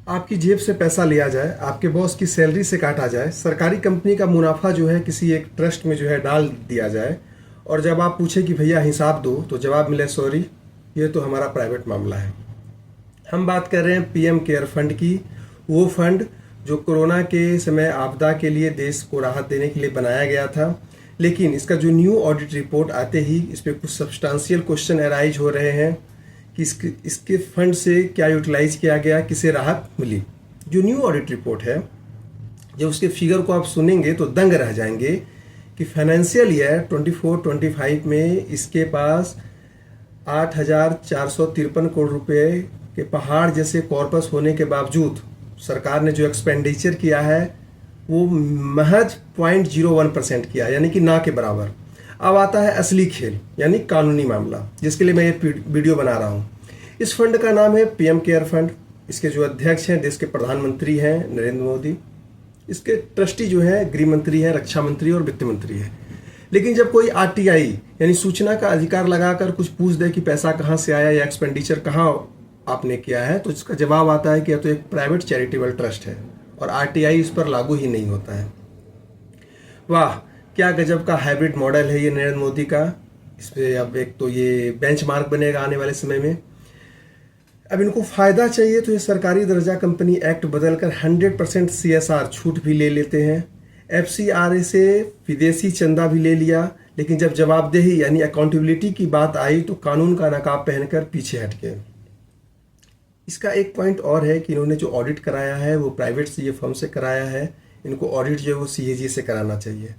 आपकी जेब से पैसा लिया जाए, आपके बॉस की सैलरी से काटा जाए, सरकारी कंपनी का मुनाफा जो है किसी एक ट्रस्ट में जो है डाल दिया जाए, और जब आप पूछे कि भैया हिसाब दो तो जवाब मिले सॉरी ये तो हमारा प्राइवेट मामला है। हम बात कर रहे हैं पीएम केयर फंड की, वो फंड जो कोरोना के समय आपदा के लिए देश को राहत देने के लिए बनाया गया था। लेकिन इसका जो न्यू ऑडिट रिपोर्ट आते ही इस पर कुछ सब्सटेंशियल क्वेश्चन अराइज हो रहे हैं कि इसके फंड से क्या यूटिलाइज किया गया, किसे राहत मिली। जो न्यू ऑडिट रिपोर्ट है, जब उसके फिगर को आप सुनेंगे तो दंग रह जाएंगे कि फाइनेंशियल ईयर 24-25 में इसके पास 8,453 करोड़ रुपए के पहाड़ जैसे कॉर्पस होने के बावजूद सरकार ने जो एक्सपेंडिचर किया है वो महज 0.01% किया, यानी कि ना के बराबर। अब आता है असली खेल, यानी कानूनी मामला, जिसके लिए मैं ये वीडियो बना रहा हूँ। इस फंड का नाम है पीएम केयर फंड। इसके जो अध्यक्ष हैं देश के प्रधानमंत्री हैं नरेंद्र मोदी। इसके ट्रस्टी जो है गृह मंत्री है, रक्षा मंत्री और वित्त मंत्री है। लेकिन जब कोई आरटीआई यानी सूचना का अधिकार लगाकर कुछ पूछ दे कि पैसा कहाँ से आया या एक्सपेंडिचर कहाँ आपने किया है, तो इसका जवाब आता है कि यह तो एक प्राइवेट चैरिटेबल ट्रस्ट है और आरटीआई इस पर लागू ही नहीं होता है। वाह, क्या गजब का हाइब्रिड मॉडल है ये नरेंद्र मोदी का। इस पे अब एक तो ये बेंचमार्क बनेगा आने वाले समय में। अब इनको फायदा चाहिए तो ये सरकारी दर्जा कंपनी एक्ट बदलकर 100% सीएसआर छूट भी ले लेते हैं। एफसीआरए से विदेशी चंदा भी ले लिया, लेकिन जब जवाबदेही यानी अकाउंटेबिलिटी की बात आई तो कानून का नकाब पहनकर पीछे हट गए। इसका एक पॉइंट और है कि इन्होंने जो ऑडिट कराया है वो प्राइवेट सीए फर्म से कराया है। इनको ऑडिट जो है वो सीएजी से कराना चाहिए।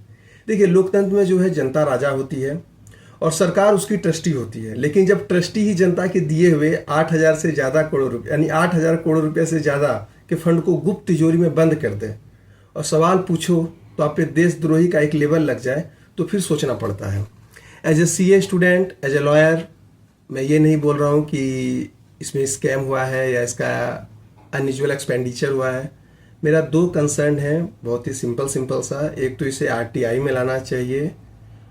देखिए, लोकतंत्र में जो है जनता राजा होती है और सरकार उसकी ट्रस्टी होती है। लेकिन जब ट्रस्टी ही जनता के दिए हुए 8,000 से ज़्यादा करोड़ रुपये यानी 8,000 करोड़ रुपये से ज़्यादा के फंड को गुप्त तिजोरी में बंद कर दे और सवाल पूछो तो आप पे देशद्रोही का एक लेवल लग जाए तो फिर सोचना पड़ता है। As a CA student, as a lawyer, मैं ये नहीं बोल रहा हूँ कि इसमें स्कैम हुआ है या इसका अनयूजुअल एक्सपेंडिचर हुआ है। मेरा दो कंसर्न है, बहुत ही सिंपल सा। एक तो इसे आरटीआई में लाना चाहिए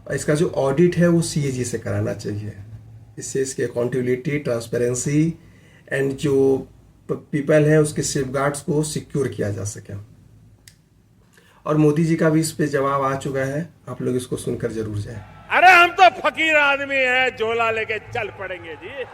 और इसका जो ऑडिट है वो सीएजी से कराना चाहिए। इससे इसकी अकाउंटेबिलिटी, ट्रांसपेरेंसी एंड जो पीपल हैं उसके सेफगार्ड्स को सिक्योर किया जा सके। और मोदी जी का भी इस पे जवाब आ चुका है, आप लोग इसको सुनकर जरूर जाएं। अरे हम तो फकीर आदमी हैं, झोला लेके चल पड़ेंगे जी।